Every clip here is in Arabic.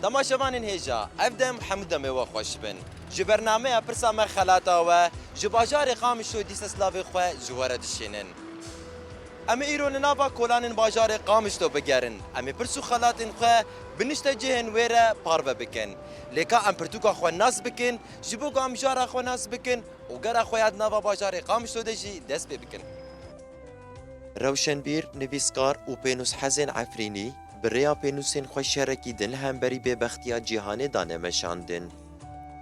تماشاوانên hêja ev dem hemû demê we xweş bin. Ji bernameya pirsa me xelata we ji bajarê Qamişlo Dîseslavê xwe ji we re dişînin. Em ê îro li nava kolanên bajarê Qamişlo bigerin. Em ê pirs û xelatên xwe bi nişte cihên wê re parve bikin. Lêka em pirtûka xwe nas bikin, ji bo gamjara xwe nas bikin û gera xwe ya di nava bajarê Qamişlo de jî dest pê bikin. Rewşenbîr, nivîskar û pênûs hezên Efrînî bi rêya pênûsên xwe şerekî din li hemberî bêbextiya cîhanê dane meşandin.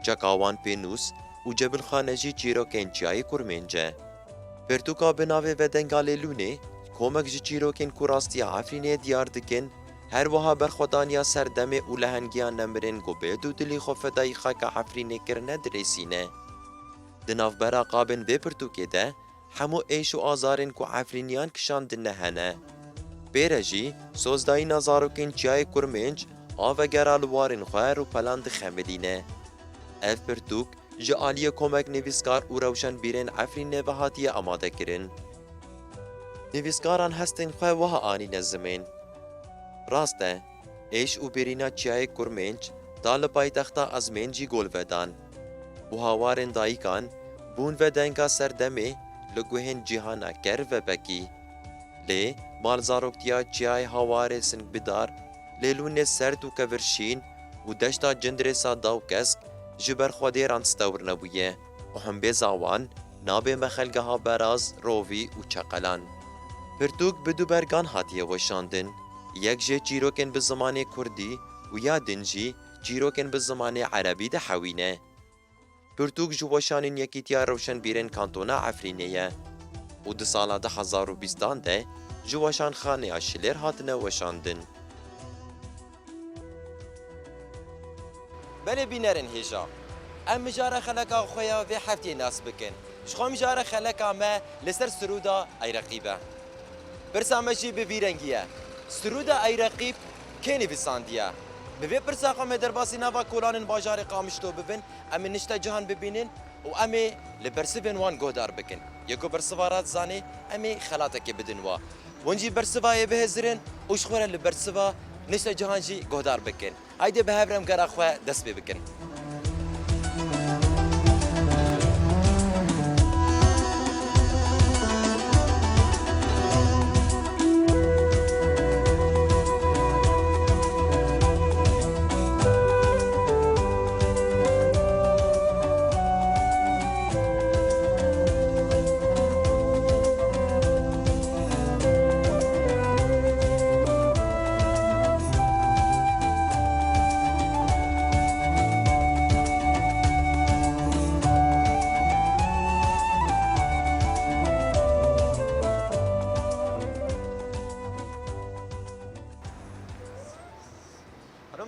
Çeka wan pênûs û Cebilxane jî çîrokên Çiyayê Kurmên ce. Pirtûka bi navê Vedengalê Lûnê, komek ji çîrokên ku rastiya Efrînê diyar dikin, her wiha berxwedaniya serdemê û lehengiya nemirên gobêd û dilî xwe fedayî xeka Efrînê kirine dirêsîne. Di navbera qabên vê pirtûkê de, hemû êş û azarên ku Efrîniyan kişandine hene. Pêre jî, sozdayîna zarokên Çiyayê Kurmênc, a vegera li warên xwe rûpelan dixemilîne. Ev pirtûk ji aliyê komek nivîskar û rewşenbîrên Efrînê ve hatiye amadekirin. Nivîskaran hestên xwe wiha anîne zimên. Rast e, êş û bêrîna Çiyayê Kurmênc da li paytexta Ezmên jî gol vedan. Wiha warên dayîkan bûn ve denga serdemê li guhên cîhana ker ve bekî. Lê malzaroktiya Çiyayê hawarê Singbidar, lêlûnê serd û kevirşîn û deşta Cindirêsa Dawkesk ji ber xwedêran stewr nebûye û himbêza wan nabê me xelgeha Beraz, Rovî û Çeqelan. Pirtûk bi du bergan hatiye weşandin, yek jê çîrokên bi zimanê Kurdî û ya din jî çîrokên bi zimanê Erebî de hewîne. Pirtûk ji weşanên Yekîtiya Rewşenbîrên Kantona Efrînê ye û di sala 2020 de ji weşanxaneya Şilêr hatine weşandin. Belê bînerên hêja, em mijara xeleka xwe ya vê hefteyê nas bikin. Ji xwe mijara xeleka me li ser Siruda Eyreqîb e. Pirsa me jî bi vî rengî ye. Siruda Eyreqîb kê nivîsandiye? Bi vê pirsa xwe me derbasî nava kolanên bajarê Qamişlo bibin, em ê nişte cihan bibînin û em ê li bersivên wan guhdar bikin. Yeko bersiva ra dizanê, em ê xelatekê bidin wa. Hûn jî bersivayê bihêzirin û ji xwe re li bersiva nişte cihan jî guhdar bikin. Haydi bi hev re em gera xwe dest pê bikin.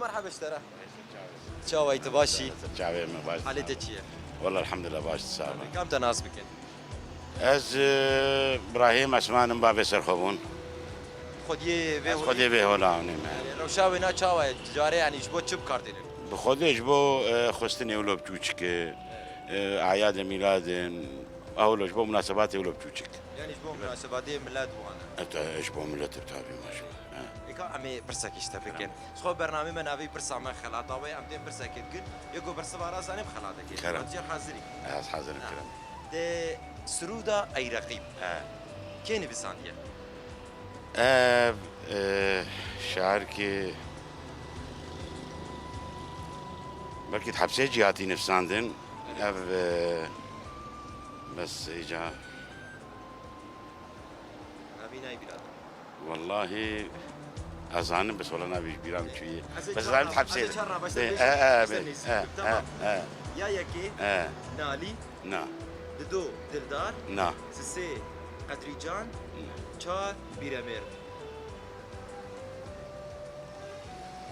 مرحبا اشترى شاوي تباشي شاوي ما باش علي تشيه والله الحمد لله باش تسامح كم تناس بكن از ابراهيم اسمان بابي سرخبون خدي به ولا لو شاوي نا شاوي تجاري يعني جبو تشب كاردين بخدي جبو خستني ولا بتوچك اعياد ميلاد او جبو مناسبات ولا بتوچك يعني جبو مناسبات ميلاد وانا جبو ميلاد تابي ما شاء الله امي برسك يشتبكن خو برنامج من ابي برسا ما خلاطاوي ام دين برسك يدقن يقو برسا راس انا بخلاطك رجع حاضري حاضر الكلام ده سرودا اي رقيب كيني بسانيه شعر كي بلكي تحبسي جهاتي نفساندن بس اجا ابي ناي بلاد والله أظن بس والله نبي بيرام شوية بس زعلت حبسي يا يكي نالي نا ددو دلدار نا سسي قدريجان چار بيرامير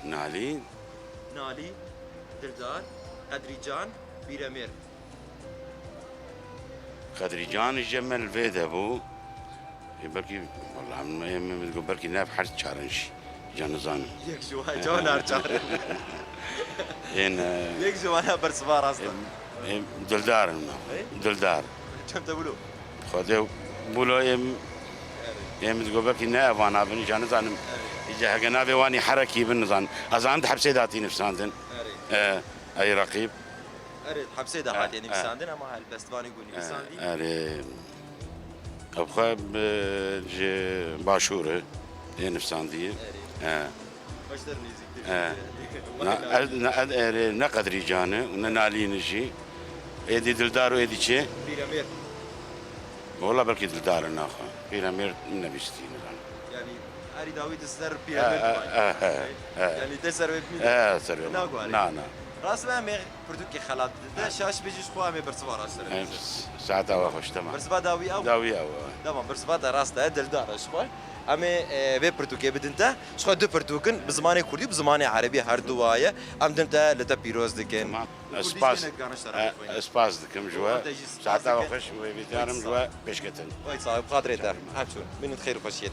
نالي دلدار قدريجان بيرامير قدريجان الجمل الفيد ابو بركي والله من تقول بركي ناف حرس تشارنش جانزان يك شو هاي جونار تشار ان يك شو انا برسبار اصلا دلدار دلدار كم تقولوا خذوا بولو ام تقول بركي ناف انا بني جانزان يجي حق نافي واني حركي بالنظام أزعمت حبسي ذاتي نفساندن أي رقيب اريد حبسي دهات يعني بساندن اما هالبستواني يقول بساندي أري أبخاب جي باشورة نفساندي باشتر نيزي نقد رجانة وننالي نجي ايدي دلدار وايدي شي بيرامير والله بلكي دلدار ناخذ بيرامير من بيستين يعني اريد داوود السر بيرامير يعني تسر سر ناقو نا راس ما مي بردوكي خلات ده شاش بيجي خوا مي برسوا راس ساعتها واخش تمام برسوا داوي او تمام برسوا دا راس ده دلدار شوي امي به بردوكي بدنتا شو دو بردوكن بزماني كردي بزماني عربي هر دوايه ام دنتا لتا بيروز دكن اسباس دكم جوا ساعتها واخش وبيتارم جوا بشكتن وايد صعب خاطري تاع حبشون من خير وخشيه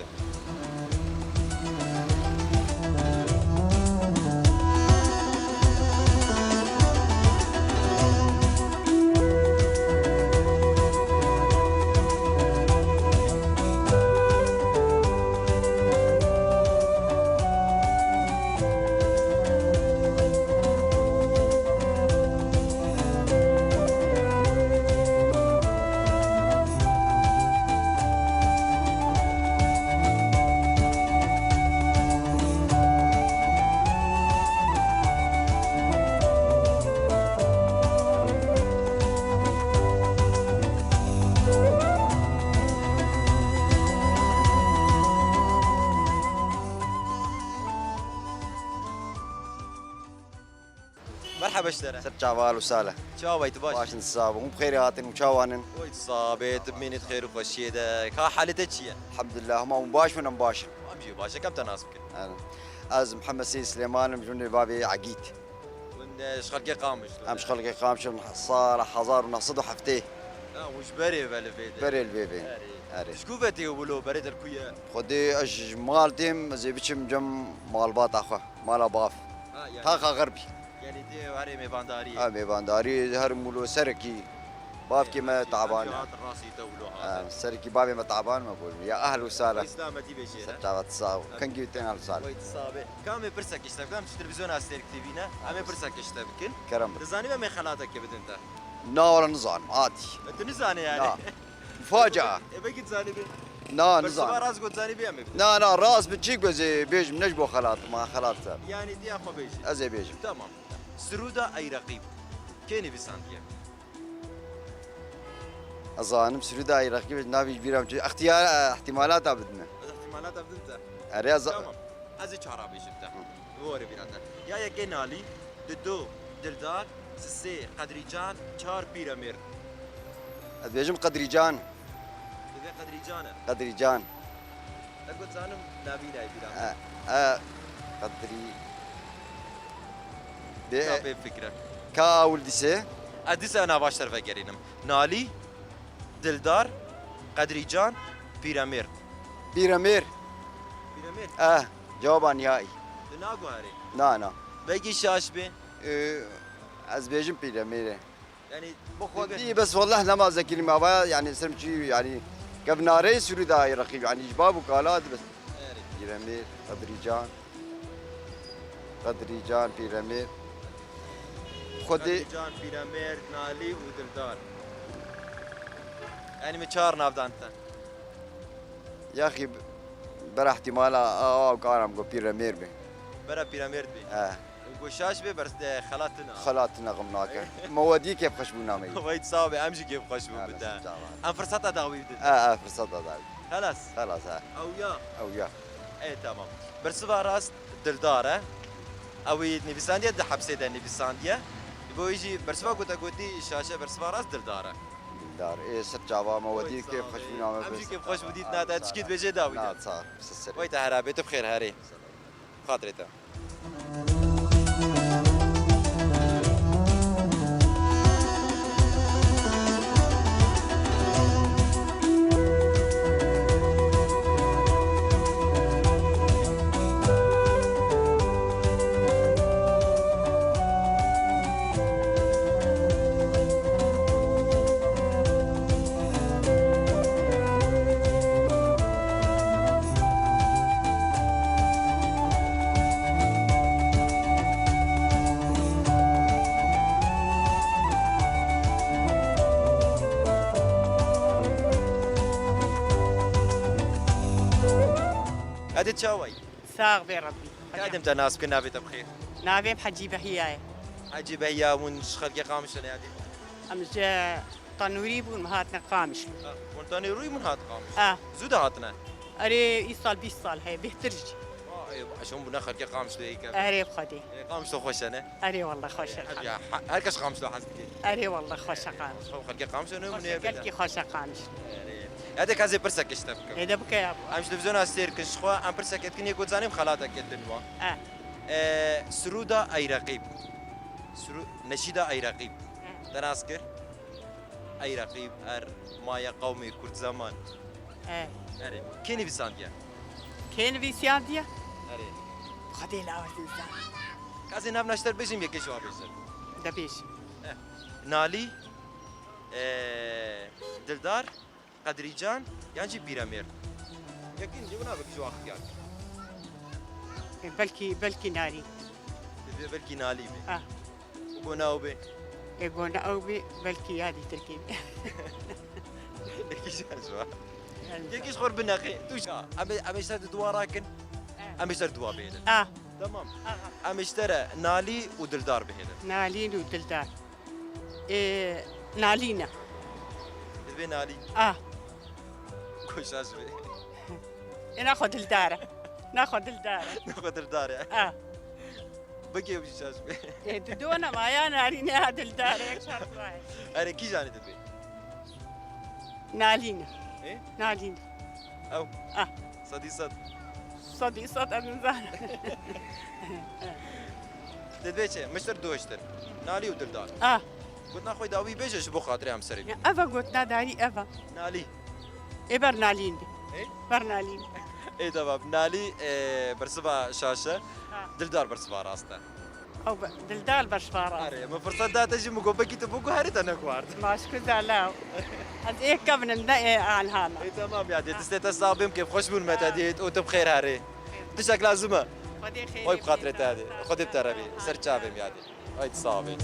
مرحبا اشترى جوال وسالة شو بيت باش باش نتصاب وبخير هاتن وشاوانن ويت صابت بمينة خير وخشيه ده كا حالتك شيء الحمد لله هم مباش من مباشر امشي باشا كم تناسبك أنا از محمد سيد سليمان مجنون بابي عقيد وين شغل قامش امش خلقي قامش صار حزار ونقصد حفتيه وش بري بالفيد بري البيبي اري شكوفتي يقولوا بريد الكويا خدي اج مالتيم زي بتشم جم مال باط اخو مال باف تاخا غربي يعني دي وهري ميبانداري امي بانداري هر مولو سركي باف كيما تعبان راسي دولوها سركي بابي ما تعبان ما بقول يا اهل وسهلا اسلامتي بشيء تعبت صاو كان جيتين على سال ويت صابه كم برسك اشتغل كم تلفزيون استير تيفينا ام برسك اشتغل كل كرم تزاني ما خلاتك كبد انت نا ولا نظام عادي انت نزاني يعني لا مفاجأة بقيت تزاني بي نا بس نظام راس قلت زاني بي امي لا راس بتجيك بزي بيج منجبو خلاط ما خلاط سال يعني دي اخو بيجي ازي بيج تمام سرودا اي رقيب كيني في سانديا اظن سريدا اي رقيب نابي بيرام اختيار احتمالات بدنا احتمالات بدنت ارياز تمام ازي شعرابي شفته هو بيراتا يا كينالي ددو دلدار سسي قدريجان چار بيرامير بيجم قدريجان اذا قدريجان قدريجان اقول زانم نابي لاي بيرام قدري نابي فكرك كا ولدي سي اديس انا باشتر فكرينم نالي دلدار قدريجان بيرامير بيرامير بيرامير جواب نهائي ناقو هاري نا بيجي شاش بي از بيجم بيرامير يعني دي بس والله لما ذكر ما بقى يعني سمشي يعني قبل رئيس سوريا رقيب يعني جباب وكالات بس بيرامير قدريجان بيرامير خدي قدريجان بيرامير نالي ودلدار يعني مشار نافدانتا يا اخي برا احتمال وكارم بيرامير بي برا بيراميد بي وشاش بي برس خلاتنا خلاتنا غمناك مودي كيف خشبونا مي وايد صعب امشي كيف خشبو بدا ام فرصتها داوي فرصتها داوي خلاص او يا ايه تمام برس راس دلداره او نيفيسانديا ده حبسه ده نيفيسانديا يبغى يجي برس قلت شاشه برس راس دلداره دار ايه سرجابا مودي كيف خشبونا امشي كيف خشبو ديت نادا تشكيت بيجي داوي لا صار ويت هرابيت بخير هاري خاطرته هذه تشاوي ساغ بربي قاعد امتى ناس كنا بيت بخير نابي بحجيبه هي عجيب هي ونش خلقي قامش انا هذه امز طنوري بون مهاتنا قامش ونتاني روي من هات قامش زود هاتنا اري يصال 20 صال هي بيهترج عشان بنا خلقي قامش هيك اري بخدي قامش تو خوش انا اري والله خوش الحال هركش قامش لو حسبتي اري والله خوش قامش خلقي قامش انا من قالك خوش قامش هذاك هذا برسك اشتبك اذا بك يا ابو امش تلفزيون استير كش خوا ام برسك اتكني يقول زانيم خالاتك الدنوا سرودا اي رقيب نشيدا اي رقيب تناسكر اي رقيب ار مايا قومي كرد زمان اري كيني بسانديا كاين في سيادية اري خدي لا وزنزان كازي ناب نشتر بيجم يكي جواب يسر دبيش نالي دلدار قدري جان يانجي بيرامير يمكن جبنا بك جواب اختيار بلكي ناري بلكي نالي بي وبناو بي يقولنا او بلكي هذه تركيب يكي جان جواب يكي شخور بناقي توشا ام اشتري دواراكن ام اشتري دوا بيدن تمام ام اشترى نالي ودلدار بهذا نالين ودلدار نالينا تبي نالي كوش اسبي ناخذ الدارة ناخذ الدارة ناخذ الدار بقي وش اسبي دونا ما يا نارينا هذا الدارة يك شرط واحد انا كي جاني تبي نالينا ايه نالينا او صدي صدي صد انزان تبي مشتر دوشتر نالي ودلدار قلت ناخذ داوي بيجش بو خاطري ام سري افا قلت ناداري افا نالي برنالين ايه برنالين ايه تمام نالي برسبا شاشه دلدار برسبا راسته او دلدال برشفارة اري ما فرصه دا تجي مقوبكي تبوكو هاريت انا كوارت ماشكو زعلاو هذا ايه كابن ندقي عن هانا ايه تمام يا دي تستيت الصابم كيف خوش بون متى ديت وتب خير هاري تشك لازمه خدي خير وي بخاطري هذه خذي بتربي سر شابم يا دي هاي تصابي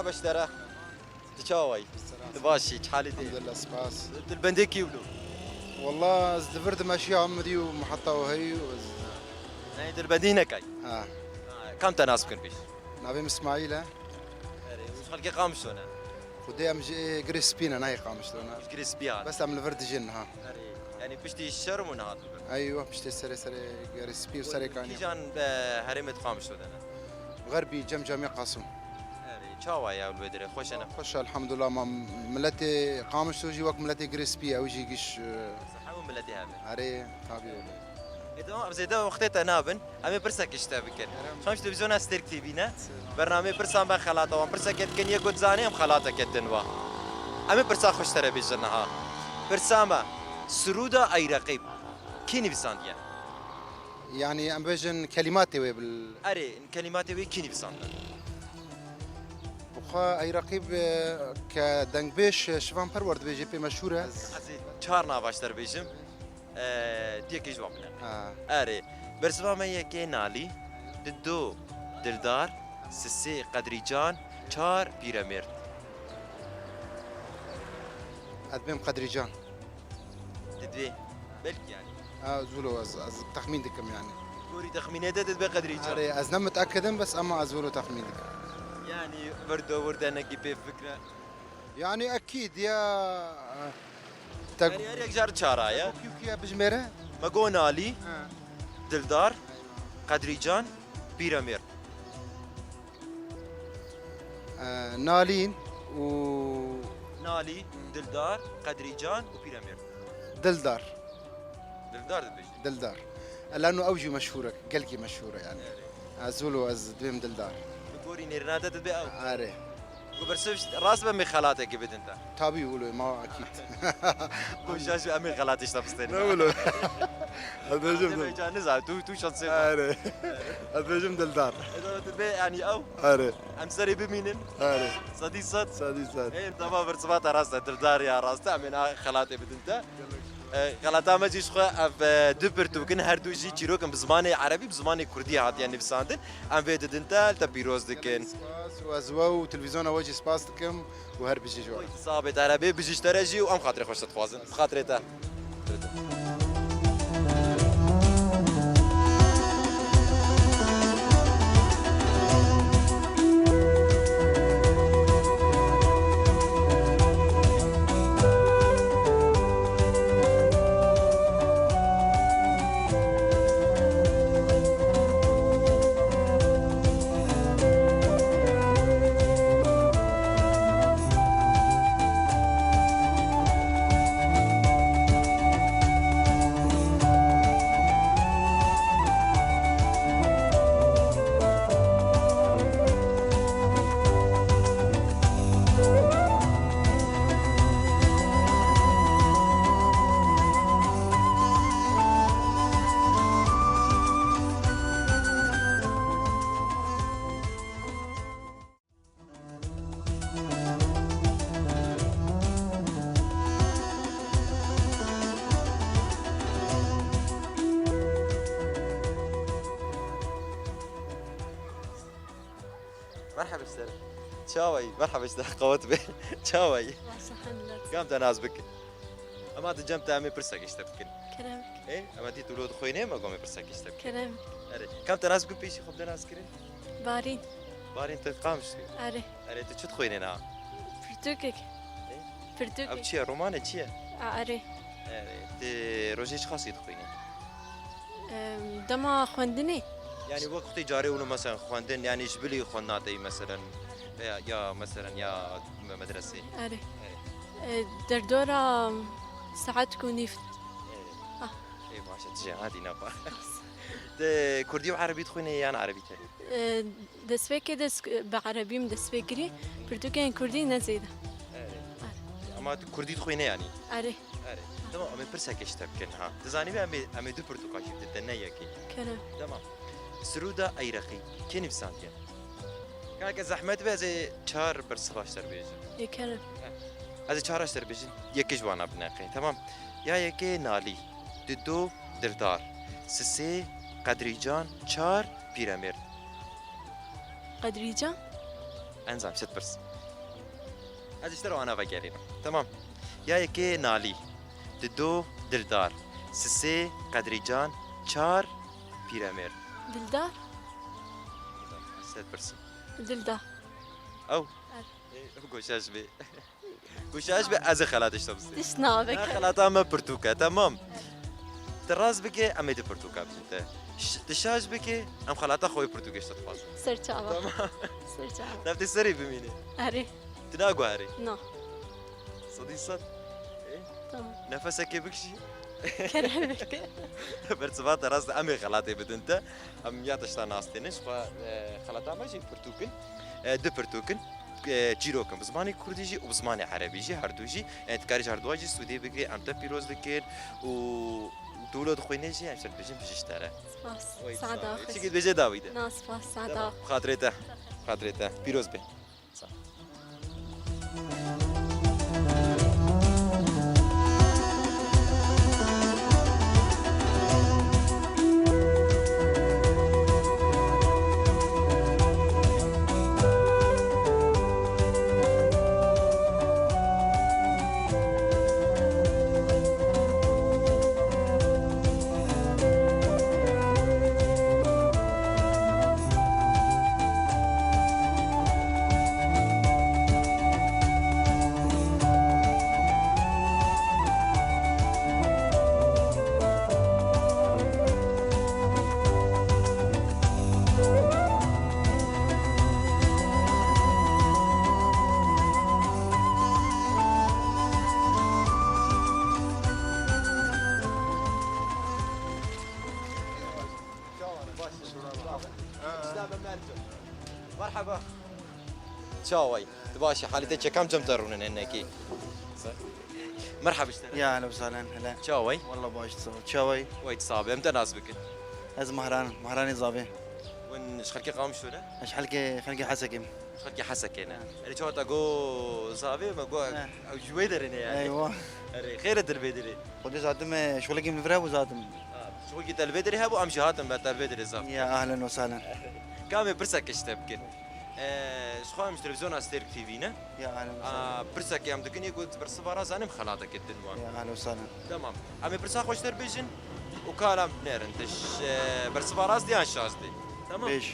مرحبا اشترى تشاوي تباشي حالي دي الحمد لله سباس البنديكي ولو والله زدفرت ماشي عمدي ومحطة وهي يعني البندينه كاي كم تناسب بيش نبي اسماعيل مش خلقي قامش انا ودي ام جريسبينا ناي قامشتونا مش كريسبيان بس عمل فرد جن ها يعني بشتي الشرم ونهار ايوه بشتي سري جريسبي وسري كي كاني جان هرمت قامش انا غربي جمجمي قاسم تشاوا يا الودري خوش انا خوش الحمد لله ما ملتي قامش وجي وقت ملتي جريسبي او جي قش صحه ملتي هذا عري حبيبي اذا زيدا وقتها نابن امي برسك اشتبكن شلون تلفزيون استير تيفينا برنامج برسام بخلاطه وام برسك كن يقول زاني ام خلاطه كتنوا امي برسا خوش ترى بيجنها برسامه سرودا اي رقيب كيني بسانديا يعني ام بيجن كلماتي وي اري كلماتي وي كيني بسانديا بخا اي رقيب كدنگ بيش شفان پرورد بيجي بي مشهوره حزي چهار نافاشتر بيجم ديك جوابنا اري برسوا ما يكي نالي ددو دلدار سسي قدري جان چهار بيرامير ادبيم قدري جان تدوي بلكي يعني زولو از تخمين دكم يعني كوري تخمينه تدوي قدري جان اري از نم متاكدم بس اما ازولو تخمين دكم يعني بردو ورد انا كيف فكره يعني اكيد يا يعني هريك جار چهارا يا كيف بجميره مقو نالي دلدار قدري جان بيرامير نالين و نالي دلدار قدريجان وبيرامير دلدار دلدار دبيجي دلدار لانه اوجي مشهوره قلقي مشهوره يعني ازولو از دويم دلدار بقولي نيرنادا تبي او اري وبرسوش راس بمي خالاتك بيت انت تابي يقولوا ما اكيد وشاش امي خالاتي شتبستين نقولوا ادرجم دبيجان نزع تو شانسي اري ادرجم دلدار تبي يعني او اري ام سري بمينن اري صدي صد سادي سادي ايه انت ما برسبات راس دلدار يا راس تعمل خالاتي بيت انت غلطا ما جيش خو اف دوبرتو كن هر دوجي تشيروكن بزماني عربي بزماني كردي هات يعني بساندن ام فيد انت تبيروز دكن وازواو تلفزيون وجه سباستكم وهر بيجي جوا صابت عربي بيجي ترجي وام خاطري خوش تتخوازن خاطري تا مرحبا استاذ تشاوي مرحبا استاذ قوت به تشاوي قام تناز بك اما تجمع تعمل برسك اشتبكن كلامك ايه اما دي تولود خوينه ما قوم برسك اشتبكن كلامك اري كم تناز بك بيشي خب تناز كرين بارين بارين تقامش أري اري تشت خوينه نا فرتوكك اب فرتوكك تشي رومانه تشي أري اري تي روجيش خاص يدخوينه دما خوندني يعني وقت جاري ونو مثلا خواندن يعني جبلي خواناتي مثلا يا مثلا يا مدرسه أري دردورة ساعات كوني ايه ماشي تجي عادي نافع ده كردي وعربي تخوينه يعني عربي تاني دسبك دس بعربي مدسبكري فرتوكين كردي نزيدة اما كردي تخوينه يعني أري تمام امي برسك اشتبكن ها تزاني بي امي دو برتقال شفت الدنيا كي كلام تمام سرودا ايرقي كيف سانتيا كان زحمت به زي چهار برسخاشتر بيجي كلام از چهارشتر بيجي يكي جوانا بناقي تمام يا يكي نالي دو دردار سسي قدريجان چهار بيراميد قدريجة انزام ست برس از اشتروا انا بقالين تمام يا يكي نالي دو دردار سسي قدريجان چهار بيراميد دلدار ست برس دلدار او گوشاش بي گوشاش بي از خلاتش تبسي إيش نابك خلاطها ما برتوكا تمام تراز بكي ام دي برتوكا بنت تشاش بكي ام خلاطها خوي برتوكيش تتفاز سرچاوا تمام سرچاوا نفتي سري بميني أري تناقو هاري نو صدي صد تمام نفسك بكشي كلامك برتبات تراز امي خلاطي بدنت ام ياتشتا ناستنش خلاطها ماشي برتوكن دو برتوكن جيروكم بزماني كرديجي وبزماني عربيجي هردوجي يعني تكاريج هردواجي سودي بكري ام تبيروز دكين و دولة خوينيجي ام سربيجين بجشتاره سباس سعادة چی أخي بيجي داويده نا سباس سعادة خاطرته بيروز به مرحبا تشاوي تباشي حالتك كم تمترون هناكي مرحبا اشتري يا اهلا وسهلا هلا تشاوي والله باش تصور شوي ويت صعب امتى ناسبك از مهراني زابي وين شخلكي قام شونا ايش حلقي حسكم شخلكي حسك هنا اللي شو تاقو صافي ما قو او شوي درني يعني ايوه خير البدري خذي زادم شغلك من الفرا وزادم شو قلت البدري هابو امشي هاتم بات البدري صافي يا اهلا وسهلا كامي برسك اشتبكن شخوا مش تلفزيون استيرك تي فينا يا اهلا وسهلا برسك يام دكني قلت برسبارا زانم خلاطك الدنوان يا اهلا وسهلا تمام عمي برسا خوش تربيجن وكالام نيرنتش برسباراز ديان شازدي تمام ليش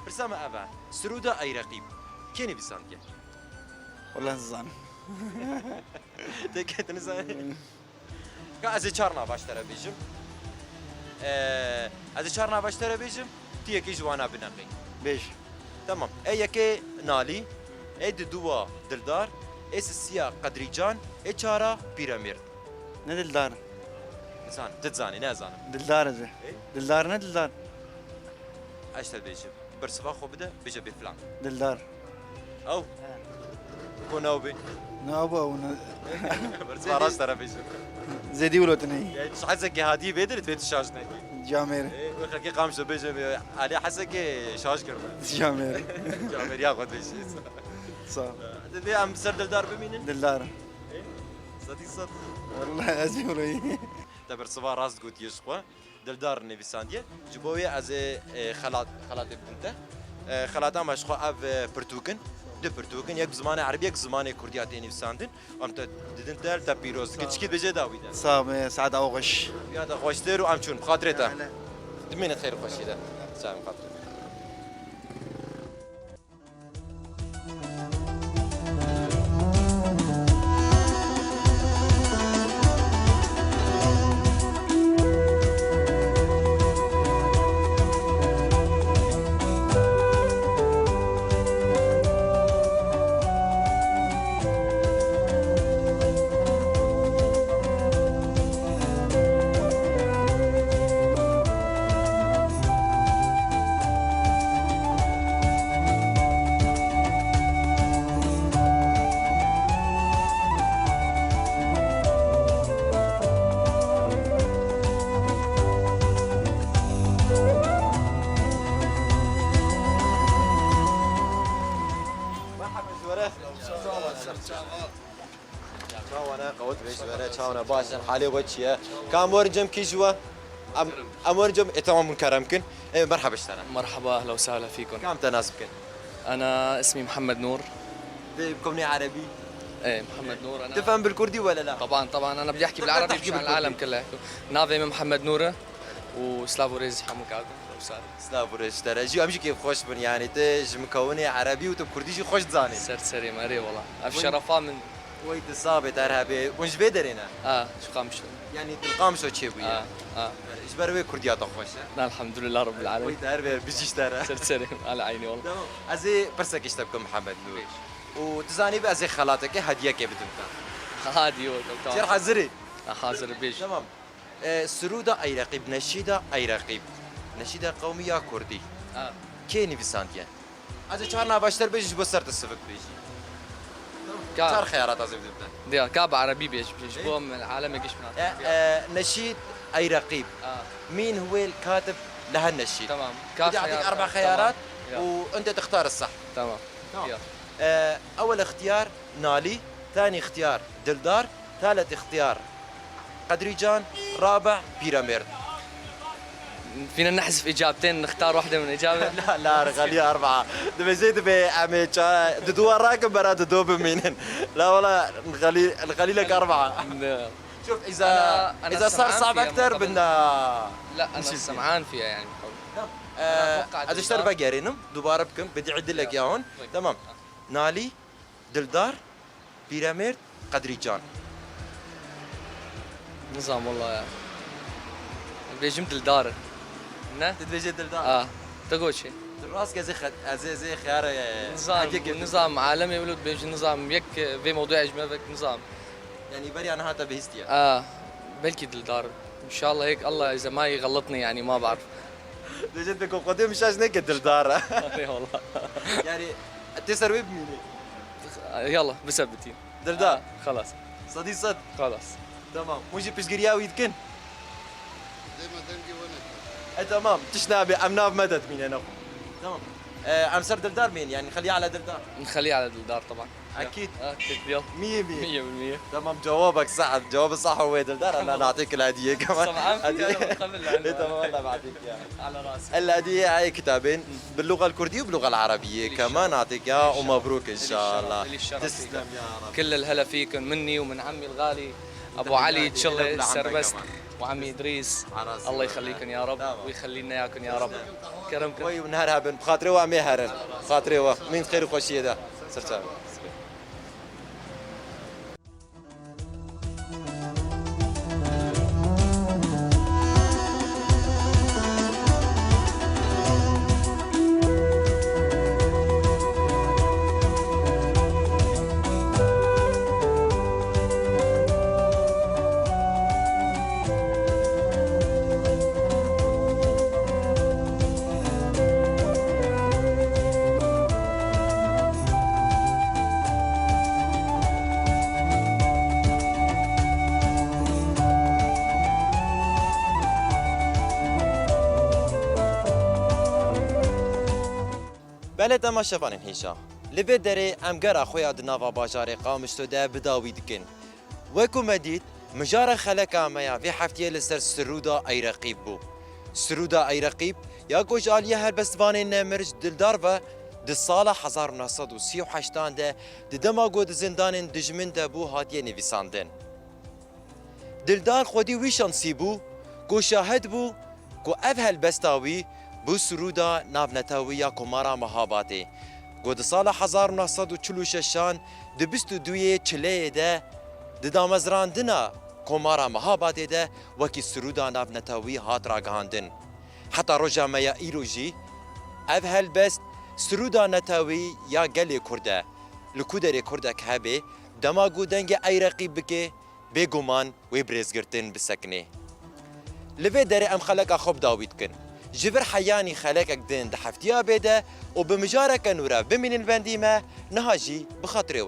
برسا ما ابا سرودا اي رقيب كيني بسانكي والله نزان تكت نزان كازي چارنا باش تربيجم از چارنا باش تربيجم تيكي جوانا بنقي بيش تمام اي كي نالي اي دوا دلدار اس السيا قدريجان اي چارا بيراميد ندل دار انسان تتزاني نازان دلدار زي دلدار ندلدار اشتر بيجم برسفا خو بدا بيجي بفلان دلدار او كونو بي نابا برسفا راس ترى بيجم زيدي ولوتني يعني حسك هادي بدر تبيت شاشنا جامير وخلكي قامش بيجم علي حسك شاش كرم جامير جامر ياخذ بيجي صح تبي عم سرد الدار بمين دلدار صدق والله ازي ولي تبر صبا راس قلت يشقوا دلدار نيفيسانديه جبوي از خلات بنته خلاتا مشخوا اف برتوكن دو برتوكن يك زمان عربي يك زمان كرديات نيفيساندن ام ددن تل تبيروز كنت كي بجي داويدا صام سعد اوغش يا دا خوشتر وام چون بخاطرته دمين خير خوشي ده سلام خاطر وانا قوت بيش وانا تشاونا باشا حالي وجهي كام ورجم كيجوا ام ورجم تمام كرمكن مرحبا اشتنا مرحبا اهلا وسهلا فيكم. كام تناسبكن انا اسمي محمد نور. بكمني عربي ايه محمد نور. انا تفهم بالكردي ولا لا؟ طبعا انا بدي احكي بالعربي مشان العالم كلها يحكوا. نافي من محمد نوره وسلافو ريز حموكاكم سلافو ريز ترى امشي كيف خوش بن يعني تج مكوني عربي وتب كردي خوش زاني سرت سري ماري والله افشرفا من ويت صابت ارهبي ونج بدرينا شو قامش يعني تلقام شو تشيبو ايش بروي كرديات خوش لا الحمد لله رب العالمين. ويت اربي بيجيش ترى سرت سري على عيني والله. تمام ازي برسك اشتبكم محمد نور وتزاني بازي خالاتك هديه كيف بدمتا هادي وقلت سير حزري حاضر بيش. تمام سرودا اي رقيب نشيدا اي رقيب نشيدا قوميه كردي كيني بسانتيا از چارنا باشتر بيجي بسرت السفك بيجي چهار خيارات از بدمتا دي كاب عربي بيش بو من العالم يجيش من نشيد اي رقيب مين هو الكاتب لها النشيد تمام بدي اعطيك اربع خيارات وانت تختار الصح. تمام اول اختيار نالي، ثاني اختيار دلدار، ثالث اختيار قدريجان، رابع بيراميد. فينا نحذف اجابتين نختار واحده من الاجابه. لا خليها اربعه دابا زيد بعمي ددو راكب برا ددو بمين. لا والله نخلي لك اربعه. شوف اذا صار صعب اكثر بدنا لا انا سمعان فيها يعني. اذا اشتر باقيرينم دوباره بكم بدي اعد لك اياهم. تمام نالي، دلدار، بيراميد، قدريجان. نظام والله يعني. بيجم دلدار نه تدويجي دلدار تقول شيء الراس زي خيار نظام عالمي ولد بيجي نظام يك في موضوع اجمالك نظام يعني بري انا هذا بهستيا بلكي دلدار ان شاء الله هيك الله اذا ما يغلطني يعني ما بعرف. دجت کو قدم مشاش نك دلدار اي والله. يعني تسروي بميني يلا بثبتين دلدار خلاص صدي صد خلاص. تمام موجي بشقرياوي يدكن تمام تشنابي امناف مدد مين انا تمام عم سر دلدار مين يعني نخليه على دلدار نخليه على الدار طبعا. اكيد اكيد يلا 100% 100%. تمام جوابك صح جواب الصح هو دلدار انا نعطيك الهديه كمان سمعان فيها هدية. قبل إيه تمام والله بعطيك اياها على راسي. الهديه هاي كتابين باللغه الكرديه وباللغه العربيه كمان اعطيك اياها ومبروك ان شاء الله إلي الشرف تسلم فيكم. يا رب كل الهلا فيكم مني ومن عمي الغالي ابو من علي بعدي، تشلي إلك ولعمك السربست كمان. وعمي ادريس. على راسي الله والله. يخليكم يا رب تمام. ويخلي لنا اياكم يا رب. كرمكم. وي ونهارها بن بخاطري وعمي هرن بخاطري مين خير وخوشيه ده سرتان بله تماشا فانین هیشا لبه داره امگر اخویا دناوا باجار قامشتو ده بداوی دکن وکو مدید مجار خلق آمیا وی حفتیه لسر سرودا ای رقیب بو سرودا ای رقیب یا گوش آلیه هر بستوان نمرج دلدار و د سال 1938 ده دما گود زندان دجمن ده بو هاتیه نویساندن دلدار خودی ویشانسی بو گو شاهد بو گو اف هل بستاوی بو سرودا ناونتاویا کمارا مهاباتی گود سال 1946 د 22 چله ده د دامزراندنا کمارا مهاباتی ده وکی سرودا ناونتاوی هات را گهاندن حتی روژا میا ایروژی اف هل بست سرودا نتاوی یا گلی کرده لکودر کرده که هبه دما گودنگ ای رقیب بکه بگومان و برزگرتن بسکنه لوی داره ام خلق خوب داوید کن جبر حیانی خلقك دين دحفتيا بيدا وبمجارك نورا بمن البنديمة نهاجي بخاطري